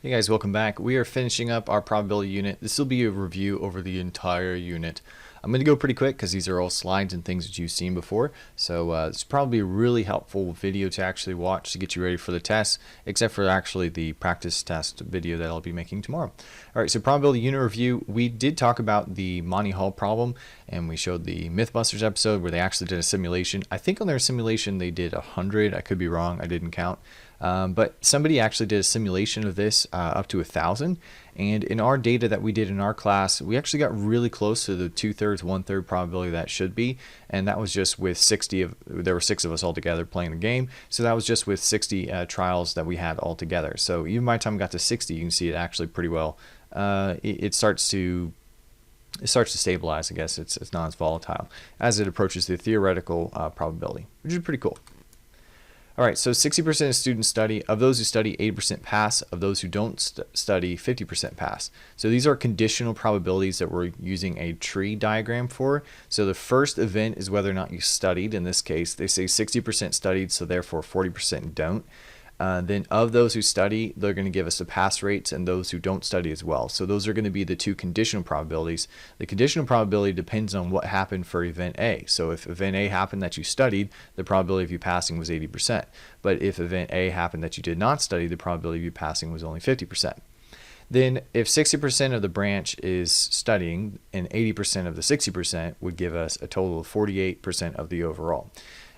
Hey guys, welcome back. We are finishing up our probability unit. This will be a review over the entire unit. I'm going to go pretty quick because these are all slides and things that you've seen before. So it's probably a really helpful video to actually watch to get you ready for the test, except for actually the practice test video that I'll be making tomorrow. All right, so probability unit review. We did talk about the Monty Hall problem, and we showed the Mythbusters episode where they actually did a simulation. I think on their simulation they did 100. I could be wrong. I didn't count. But somebody actually did a simulation of this up to 1,000, and in our data that we did in our class, we actually got really close to the 2/3, 1/3 probability that should be, and that was just with 60 of, there were 6 of us all together playing the game, so that was just with 60 trials that we had all together. So even by the time we got to 60, you can see it actually pretty well. It starts to stabilize. I guess it's not as volatile as it approaches the theoretical probability, which is pretty cool. All right, so 60% of students study. Of those who study, 80% pass. Of those who don't study, 50% pass. So these are conditional probabilities that we're using a tree diagram for. So the first event is whether or not you studied. In this case, they say 60% studied, so therefore 40% don't. Then of those who study, they're going to give us the pass rates, and those who don't study as well. So those are going to be the two conditional probabilities. The conditional probability depends on what happened for event A. So if event A happened that you studied, the probability of you passing was 80%. But if event A happened that you did not study, the probability of you passing was only 50%. Then if 60% of the branch is studying and 80% of the 60% would give us a total of 48% of the overall.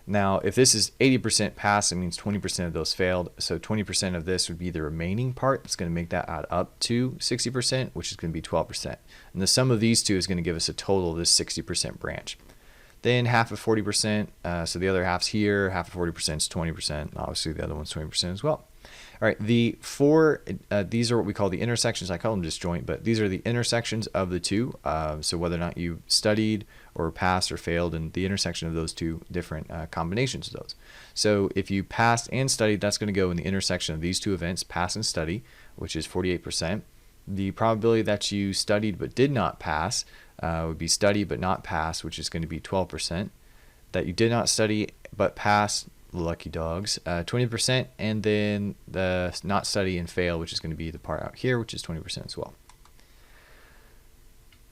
Now, if this is 80% pass, it means 20% of those failed. So 20% of this would be the remaining part. It's going to make that add up to 60%, which is going to be 12%. And the sum of these two is going to give us a total of this 60% branch. Then half of 40%, so the other half's here, half of 40% is 20%. Obviously, the other one's 20% as well. All right, the four, these are what we call the intersections. I call them disjoint, but these are the intersections of the two. So whether or not you studied or passed or failed, and the intersection of those two different combinations of those. So if you passed and studied, that's going to go in the intersection of these two events, pass and study, which is 48%. The probability that you studied but did not pass would be study but not pass, which is going to be 12%. That you did not study but pass, lucky dogs, 20%, and then the not study and fail, which is going to be the part out here, which is 20% as well.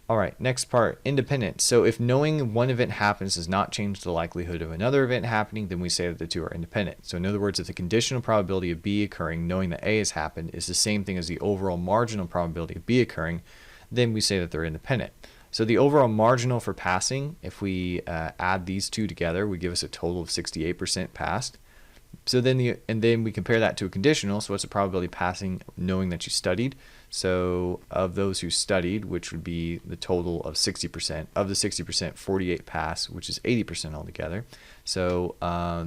All right, next part, independent. So if knowing one event happens does not change the likelihood of another event happening, then we say that the two are independent. So in other words, if the conditional probability of B occurring, knowing that A has happened, is the same thing as the overall marginal probability of B occurring, then we say that they're independent. So the overall marginal for passing, if we add these two together, would give us a total of 68% passed. So then then we compare that to a conditional. So what's the probability of passing knowing that you studied? So of those who studied, which would be the total of 60%, of the 60%, 48 pass, which is 80% altogether. So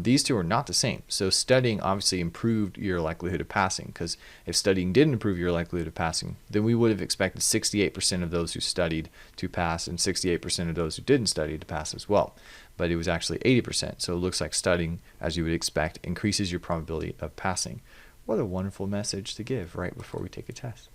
these two are not the same. So studying obviously improved your likelihood of passing, because if studying didn't improve your likelihood of passing, then we would have expected 68% of those who studied to pass and 68% of those who didn't study to pass as well. But it was actually 80%. So it looks like studying, as you would expect, increases your probability of passing. What a wonderful message to give right before we take a test.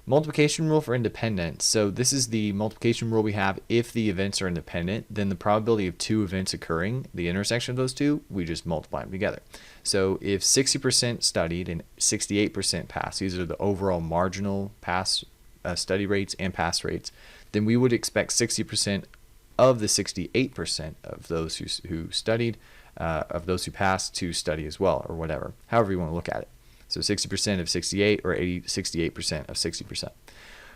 Multiplication rule for independence. So this is the multiplication rule we have. If the events are independent, then the probability of two events occurring, the intersection of those two, we just multiply them together. So if 60% studied and 68% passed, these are the overall marginal pass study rates and pass rates, then we would expect 60% of the 68% of those who studied, of those who passed, to study as well, or whatever, however you want to look at it. So 60% of 68 or 68% of 60%. All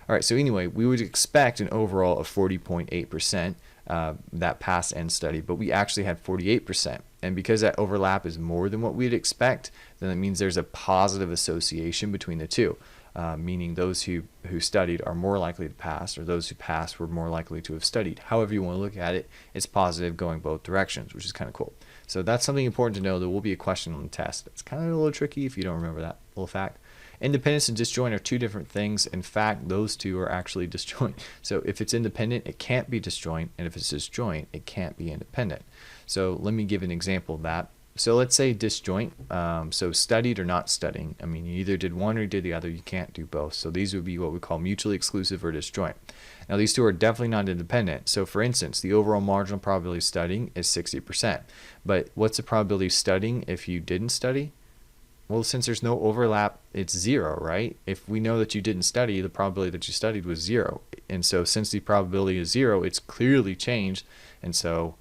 right, so anyway, we would expect an overall of 40.8% that pass and study, but we actually had 48%. And because that overlap is more than what we'd expect, then that means there's a positive association between the two. Meaning those who studied are more likely to pass, or those who passed were more likely to have studied. However you want to look at it, it's positive going both directions, which is kind of cool. So that's something important to know. There will be a question on the test. It's kind of a little tricky if you don't remember that little fact. Independence and disjoint are two different things. In fact, those two are actually disjoint. So if it's independent, it can't be disjoint, and if it's disjoint, it can't be independent. So let me give an example of that. So let's say disjoint, so studied or not studying. I mean, you either did one or you did the other. You can't do both. So these would be what we call mutually exclusive or disjoint. Now, these two are definitely not independent. So for instance, the overall marginal probability of studying is 60%. But what's the probability of studying if you didn't study? Well, since there's no overlap, it's 0, right? If we know that you didn't study, the probability that you studied was 0. And so since the probability is 0, it's clearly changed. And so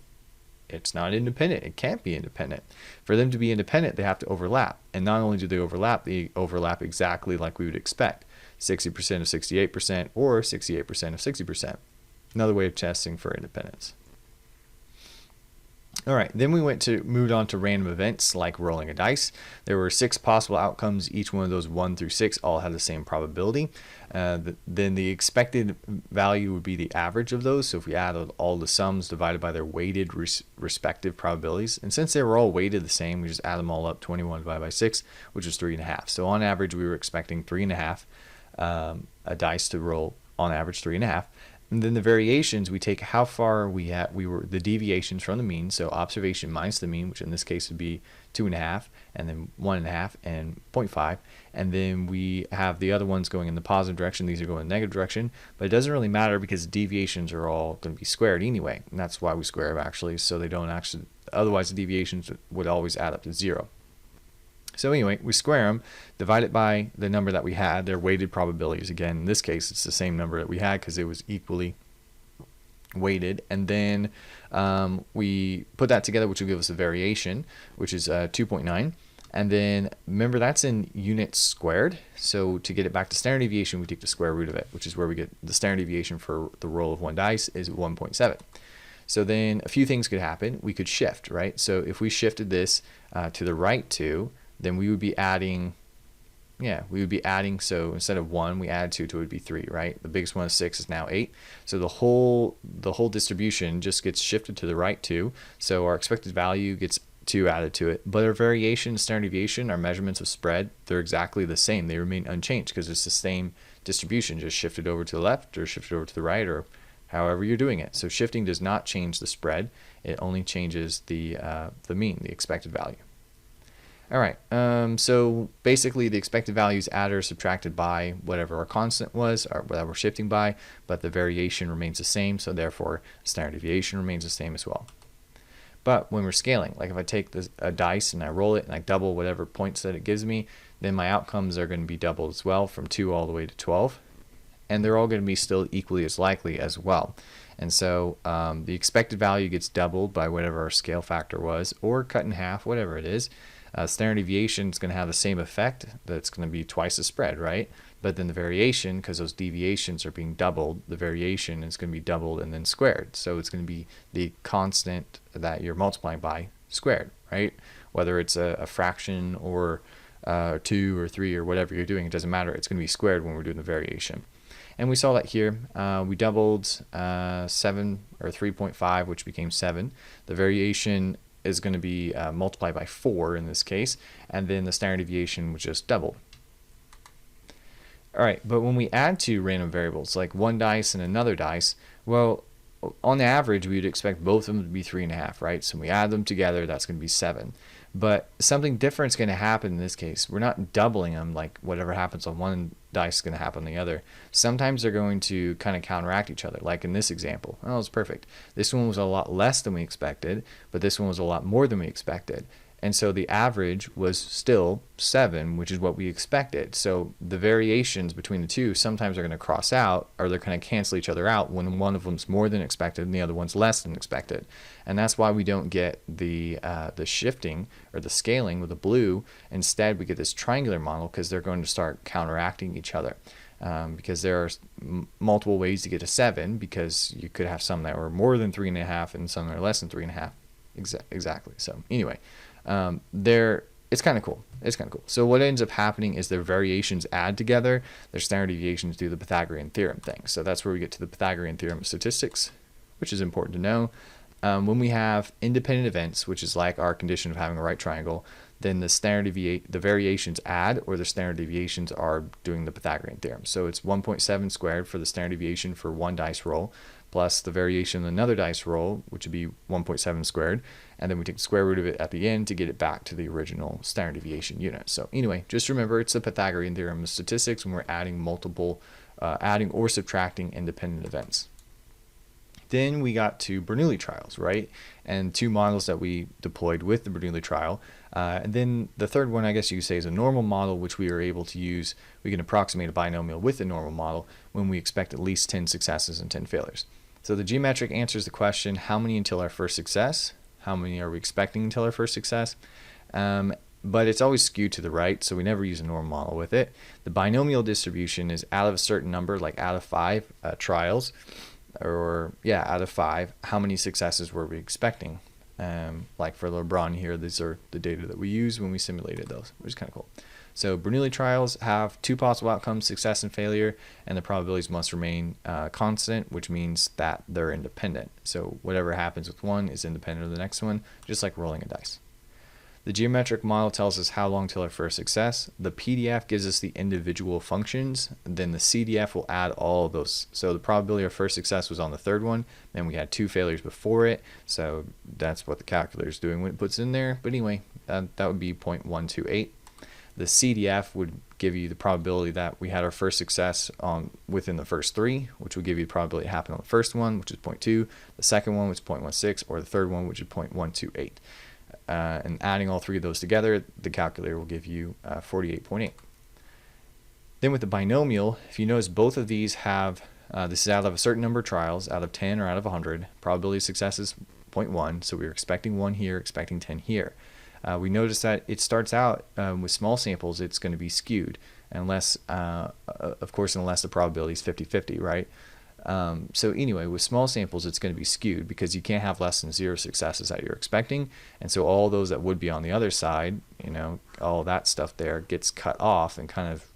it's not independent. It can't be independent. For them to be independent, they have to overlap. And not only do they overlap exactly like we would expect. 60% of 68% or 68% of 60%. Another way of testing for independence. All right, then we moved on to random events like rolling a dice. There were 6 possible outcomes. Each one of those 1 through 6 all had the same probability. Then the expected value would be the average of those. So if we add all the sums divided by their weighted respective probabilities, and since they were all weighted the same, we just add them all up. 21 divided by 6, which is 3.5. So on average, we were expecting 3.5. A dice to roll on average 3.5. And then the variations, we take how far we were the deviations from the mean, so observation minus the mean, which in this case would be 2.5, and then 1.5 and 0.5, and then we have the other ones going in the positive direction. These are going in the negative direction, but it doesn't really matter because deviations are all going to be squared anyway, and that's why we square them actually, so they don't actually. Otherwise, the deviations would always add up to 0. So anyway, we square them, divide it by the number that we had, their weighted probabilities. Again, in this case, it's the same number that we had because it was equally weighted. And then we put that together, which will give us a variation, which is 2.9. And then remember, that's in units squared. So to get it back to standard deviation, we take the square root of it, which is where we get the standard deviation for the roll of one dice is 1.7. So then a few things could happen. We could shift, right? So if we shifted this to the right 2, then we would be adding, so instead of 1, we add 2 to it would be 3, right? The biggest one is 6 is now 8. So the whole distribution just gets shifted to the right 2. So our expected value gets 2 added to it. But our variation, standard deviation, our measurements of spread, they're exactly the same. They remain unchanged because it's the same distribution, just shifted over to the left or shifted over to the right or however you're doing it. So shifting does not change the spread. It only changes the mean, the expected value. All right, so basically the expected value is added or subtracted by whatever our constant was or whatever we're shifting by, but the variation remains the same, so therefore standard deviation remains the same as well. But when we're scaling, like if I take a dice and I roll it and I double whatever points that it gives me, then my outcomes are going to be doubled as well from 2 all the way to 12, and they're all going to be still equally as likely as well. And so the expected value gets doubled by whatever our scale factor was, or cut in half, whatever it is. Standard deviation is going to have the same effect. That's going to be twice the spread, right? But then the variation, because those deviations are being doubled, the variation is going to be doubled and then squared. So it's going to be the constant that you're multiplying by squared, right? Whether it's a fraction or 2 or 3 or whatever you're doing, it doesn't matter. It's going to be squared when we're doing the variation. And we saw that here. We doubled 7 or 3.5, which became 7. The variation is going to be multiplied by 4 in this case, and then the standard deviation was just doubled. All right, but when we add two random variables, like one dice and another dice, well, on average, we would expect both of them to be 3.5, right? So when we add them together, that's going to be 7. But something different is going to happen in this case. We're not doubling them, like whatever happens on one dice is going to happen on the other. Sometimes they're going to kind of counteract each other, like in this example. Oh, it's perfect. This one was a lot less than we expected, but this one was a lot more than we expected. And so the average was still 7, which is what we expected. So the variations between the two sometimes are going to cross out, or they're going to cancel each other out when one of them's more than expected and the other one's less than expected. And that's why we don't get the shifting or the scaling with the blue. Instead, we get this triangular model because they're going to start counteracting each other. Because there are multiple ways to get to 7, because you could have some that were more than 3.5 and some that are less than 3.5. Exactly. So anyway. It's kind of cool. It's kind of cool. So what ends up happening is their variations add together. Their standard deviations do the Pythagorean theorem thing. So that's where we get to the Pythagorean theorem of statistics, which is important to know. When we have independent events, which is like our condition of having a right triangle, then the variations add, or the standard deviations are doing the Pythagorean theorem. So it's 1.7 squared for the standard deviation for one dice roll, plus the variation of another dice roll, which would be 1.7 squared, and then we take the square root of it at the end to get it back to the original standard deviation unit. So anyway, just remember it's the Pythagorean theorem of statistics when we're adding multiple, adding or subtracting independent events. Then we got to Bernoulli trials, right? And two models that we deployed with the Bernoulli trial. And then the third one, I guess you could say, is a normal model, which we are able to use. We can approximate a binomial with a normal model when we expect at least 10 successes and 10 failures. So the geometric answers the question, how many until our first success? How many are we expecting until our first success? But it's always skewed to the right, so we never use a normal model with it. The binomial distribution is out of a certain number, like out of 5 trials, or yeah, out of 5, how many successes were we expecting? Like for LeBron here, these are the data that we use when we simulated those, which is kind of cool. So Bernoulli trials have 2 possible outcomes, success and failure, and the probabilities must remain constant, which means that they're independent. So whatever happens with one is independent of the next one, just like rolling a dice. The geometric model tells us how long till our first success. The PDF gives us the individual functions. Then the CDF will add all of those. So the probability of first success was on the third one. Then we had 2 failures before it. So that's what the calculator is doing when it puts it in there. But anyway, that would be 0.128. The CDF would give you the probability that we had our first success within the first 3, which would give you the probability it happened on the first one, which is 0.2, the second one, which is 0.16, or the third one, which is 0.128. And adding all 3 of those together, the calculator will give you 48.8. Then with the binomial, if you notice both of these have, this is out of a certain number of trials, out of 10 or out of 100. Probability of success is 0.1, so we're expecting 1 here, expecting 10 here. We notice that it starts out with small samples, it's going to be skewed, unless, of course, unless the probability is 50-50, right? So anyway, with small samples, it's going to be skewed because you can't have less than 0 successes that you're expecting. And so all those that would be on the other side, you know, all that stuff there gets cut off and kind of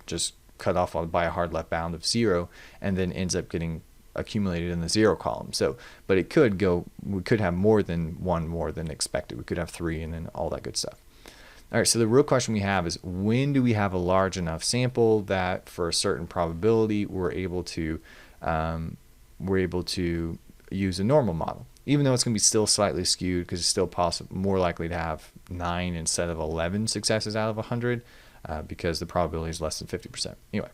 just cut off by a hard left bound of 0, and then ends up getting accumulated in the 0 column. So, but it could go, we could have more than 1 more than expected. We could have 3 and then all that good stuff. All right, so the real question we have is, when do we have a large enough sample that for a certain probability we're able to use a normal model, even though it's going to be still slightly skewed because it's still more likely to have 9 instead of 11 successes out of 100 because the probability is less than 50%. Anyway,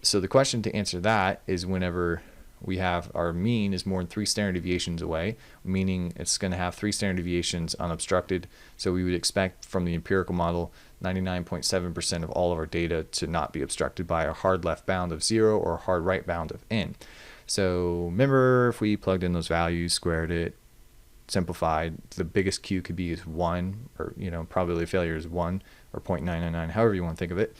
so the question to answer that is whenever we have our mean is more than 3 standard deviations away, meaning it's going to have 3 standard deviations unobstructed. So we would expect from the empirical model 99.7% of all of our data to not be obstructed by a hard left bound of 0 or a hard right bound of n. So remember, if we plugged in those values, squared it, simplified, the biggest Q could be is 1, or probability of failure is 1 or 0.999, however you want to think of it.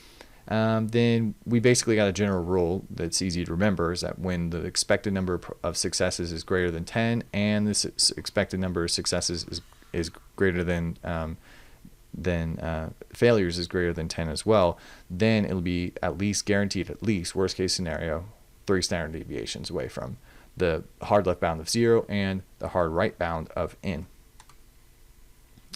Then we basically got a general rule that's easy to remember, is that when the expected number of successes is greater than 10 and the expected number of successes is greater than failures is greater than 10 as well, then it'll be at least guaranteed, at least worst case scenario, 3 standard deviations away from the hard left bound of 0 and the hard right bound of n.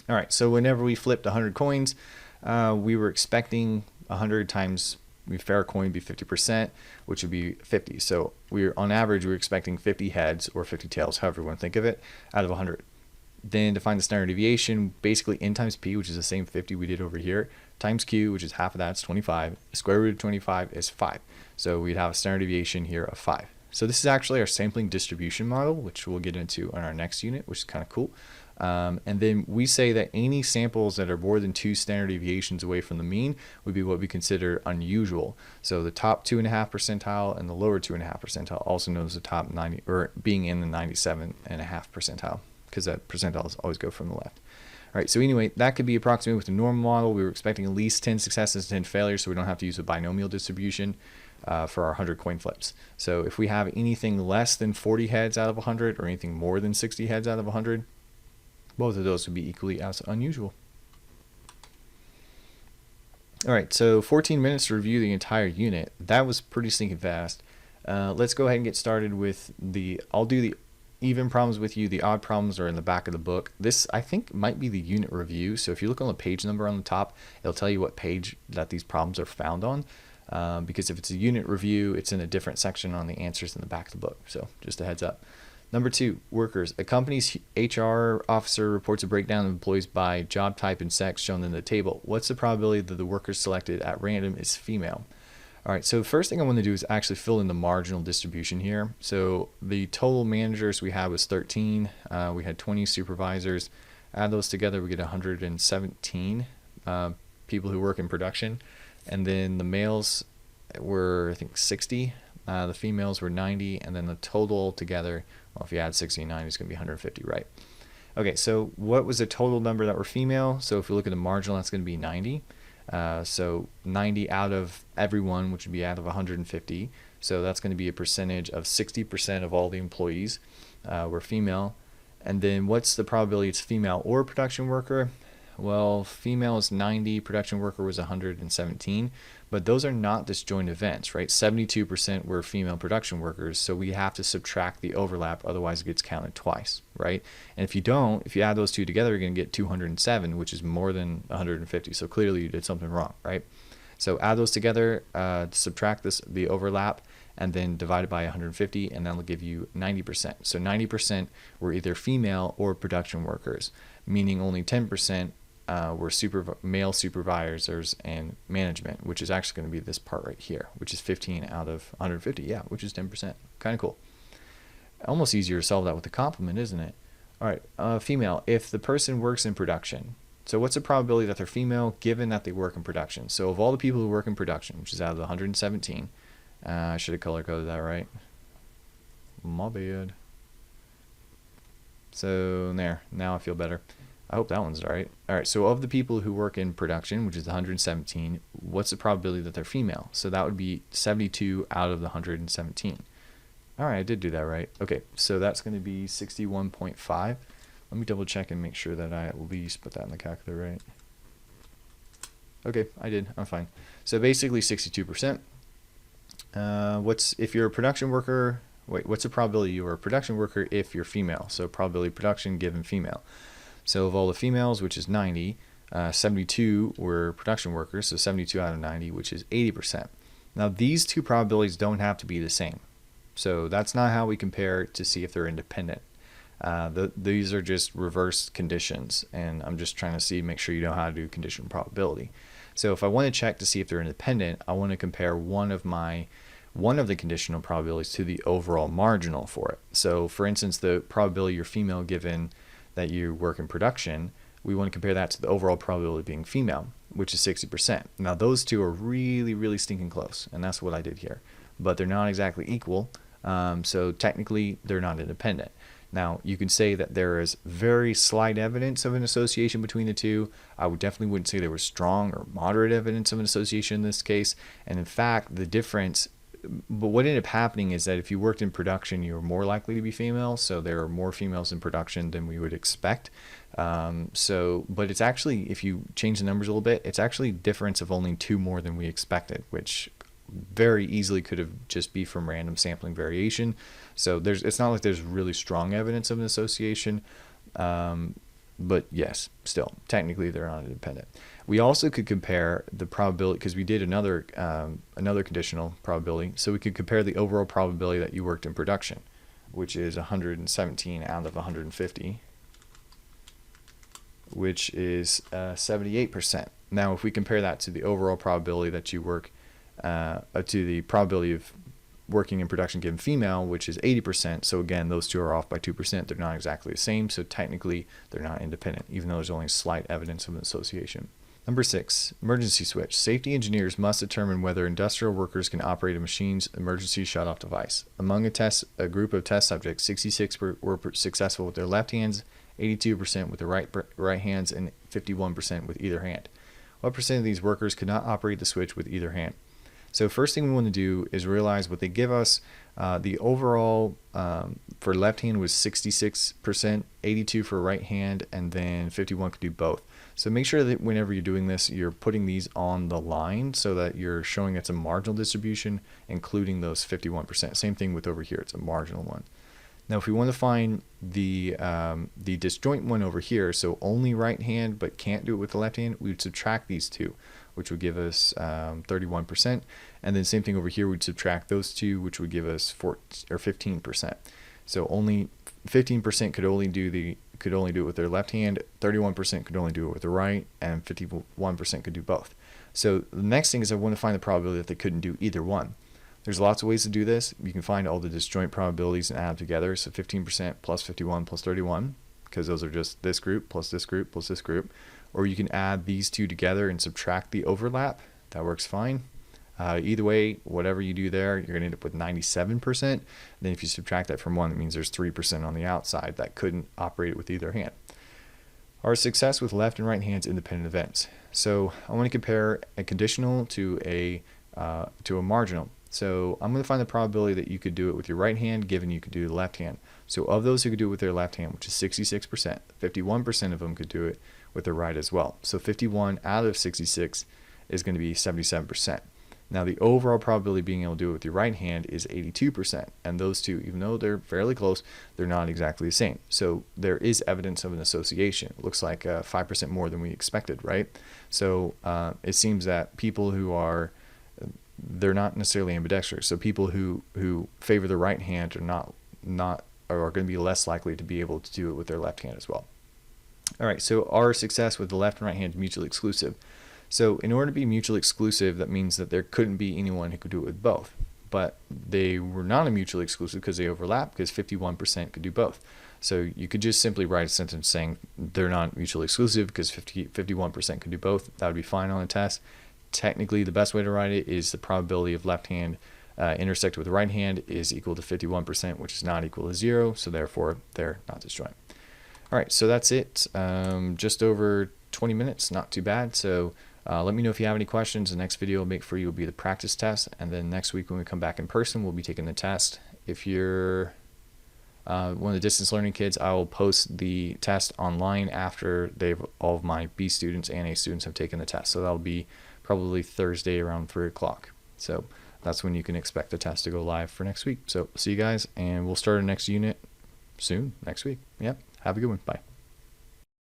All right, so whenever we flipped 100 coins, we were expecting 100 times fair coin would be 50%, which would be 50. So on average, we're expecting 50 heads or 50 tails, however you want to think of it, out of 100. Then to find the standard deviation, basically n times p, which is the same 50 we did over here, times q, which is half of that, is 25. The square root of 25 is 5. So we'd have a standard deviation here of 5. So this is actually our sampling distribution model, which we'll get into on our next unit, which is kind of cool. And then we say that any samples that are more than 2 standard deviations away from the mean would be what we consider unusual. So the top 2.5 percentile and the lower 2.5 percentile, also known as the top 90, or being in the 97.5 percentile, because that percentiles always go from the left. All right, so anyway, that could be approximated with the normal model. We were expecting at least 10 successes and 10 failures, so we don't have to use a binomial distribution for our 100 coin flips. So if we have anything less than 40 heads out of 100 or anything more than 60 heads out of 100, both of those would be equally as unusual. All right, so 14 minutes to review the entire unit. That was pretty stinking fast. Let's go ahead and get started with I'll do the even problems with you. The odd problems are in the back of the book. This, I think, might be the unit review. So if you look on the page number on the top, it'll tell you what page that these problems are found on. Because if it's a unit review, it's in a different section on the answers in the back of the book. So just a heads up. Number 2, workers. A company's HR officer reports a breakdown of employees by job type and sex shown in the table. What's the probability that the worker selected at random is female? All right, so the first thing I want to do is actually fill in the marginal distribution here. So the total managers we had was 13. We had 20 supervisors. Add those together, we get 117 people who work in production. And then the males were, I think, 60. The females were 90. And then the total together, well, if you add 60 and 90, it's going to be 150, right? Okay, so what was the total number that were female? So if we look at the marginal, that's going to be 90. So 90 out of everyone, which would be out of 150. So that's going to be a percentage of 60% of all the employees were female. And then what's the probability it's female or production worker? Well, female is 90, production worker was 117, but those are not disjoint events, right? 72% were female production workers, so we have to subtract the overlap, otherwise it gets counted twice, right? And if you don't, if you add those two together, you're going to get 207, which is more than 150, so clearly you did something wrong, right? So add those together, subtract the overlap, and then divide it by 150, and that'll give you 90%. So 90% were either female or production workers, meaning only 10% were male supervisors and management, which is actually going to be this part right here, which is 15 out of 150, yeah, which is 10%. Kind of cool. Almost easier to solve that with a complement, isn't it? All right, female, if the person works in production, so what's the probability that they're female given that they work in production? So of all the people who work in production, which is out of the 117, I should have color coded that right. My bad. So there, now I feel better. I hope that one's right. All right, so of the people who work in production, which is 117, what's the probability that they're female? So that would be 72 out of the 117. All right, I did do that right. Okay, so that's going to be 61.5. Let me double check and make sure that I at least put that in the calculator right. Okay, I did. I'm fine. So basically 62%. If you're a production worker, what's the probability you are a production worker if you're female? So probability production given female. So of all the females, which is 90, 72 were production workers, so 72 out of 90, which is 80%. Now these two probabilities don't have to be the same. So that's not how we compare to see if they're independent. These are just reverse conditions, and I'm just trying to make sure you know how to do conditional probability. So if I want to check to see if they're independent, I want to compare one of the conditional probabilities to the overall marginal for it. So for instance, the probability you're female given that you work in production, we want to compare that to the overall probability of being female, which is 60%. Now those two are really, really stinking close, and that's what I did here. But they're not exactly equal, so technically they're not independent. Now you can say that there is very slight evidence of an association between the two. I wouldn't say there was strong or moderate evidence of an association in this case. And in fact, the difference, but what ended up happening is that if you worked in production, you were more likely to be female. So there are more females in production than we would expect. But it's actually, if you change the numbers a little bit, it's actually a difference of only 2 more than we expected, which very easily could have just be from random sampling variation. So it's not like there's really strong evidence of an association, but yes, still technically they're not independent. We also could compare the probability, because we did another conditional probability, so we could compare the overall probability that you worked in production, which is 117 out of 150, which is 78%. Now if we compare that to the overall probability that you work to the probability of working in production given female, which is 80%. So again, those two are off by 2%. They're not exactly the same. So technically they're not independent, even though there's only slight evidence of an association. Number 6, emergency switch. Safety engineers must determine whether industrial workers can operate a machine's emergency shut-off device. Among a group of test subjects, 66 were successful with their left hands, 82% with their right hands, and 51% with either hand. What percent of these workers could not operate the switch with either hand? So first thing we want to do is realize what they give us. The overall for left hand was 66%, 82 for right hand, and then 51 could do both. So make sure that whenever you're doing this, you're putting these on the line so that you're showing it's a marginal distribution, including those 51%. Same thing with over here, it's a marginal one. Now if we want to find the disjoint one over here, so only right hand but can't do it with the left hand, we would subtract these two, which would give us 31%. And then same thing over here, we'd subtract those two, which would give us 15%. So only 15% could only do it with their left hand, 31% could only do it with the right, and 51% could do both. So the next thing is I want to find the probability that they couldn't do either one. There's lots of ways to do this. You can find all the disjoint probabilities and add them together. So 15% plus 51 plus 31, because those are just this group plus this group plus this group. Or you can add these two together and subtract the overlap. That works fine. Either way, whatever you do there, you're going to end up with 97%. Then if you subtract that from 1, it means there's 3% on the outside that couldn't operate with either hand. Our success with left and right hands independent events. So I want to compare a conditional to a marginal. So I'm going to find the probability that you could do it with your right hand given you could do the left hand. So of those who could do it with their left hand, which is 66%, 51% of them could do it with their right as well. So 51 out of 66 is going to be 77%. Now the overall probability of being able to do it with your right hand is 82%, and those two, even though they're fairly close, they're not exactly the same. So there is evidence of an association. It looks like 5% more than we expected, right? So it seems that people who are, they're not necessarily ambidextrous. So people who favor the right hand are are going to be less likely to be able to do it with their left hand as well. All right, so our success with the left and right hand is mutually exclusive. So in order to be mutually exclusive, that means that there couldn't be anyone who could do it with both. But they were not a mutually exclusive because they overlap, because 51% could do both. So you could just simply write a sentence saying they're not mutually exclusive because 51% could do both. That would be fine on a test. Technically, the best way to write it is the probability of left hand intersected with the right hand is equal to 51%, which is not equal to 0. So therefore, they're not disjoint. All right, so that's it. Just over 20 minutes, not too bad. So let me know if you have any questions. The next video I'll make for you will be the practice test, and then next week when we come back in person, we'll be taking the test. If you're one of the distance learning kids, I will post the test online after all of my B students and A students have taken the test. So that'll be probably Thursday around 3 o'clock. So that's when you can expect the test to go live for next week. So see you guys, and we'll start our next unit soon, next week. Yep, have a good one. Bye.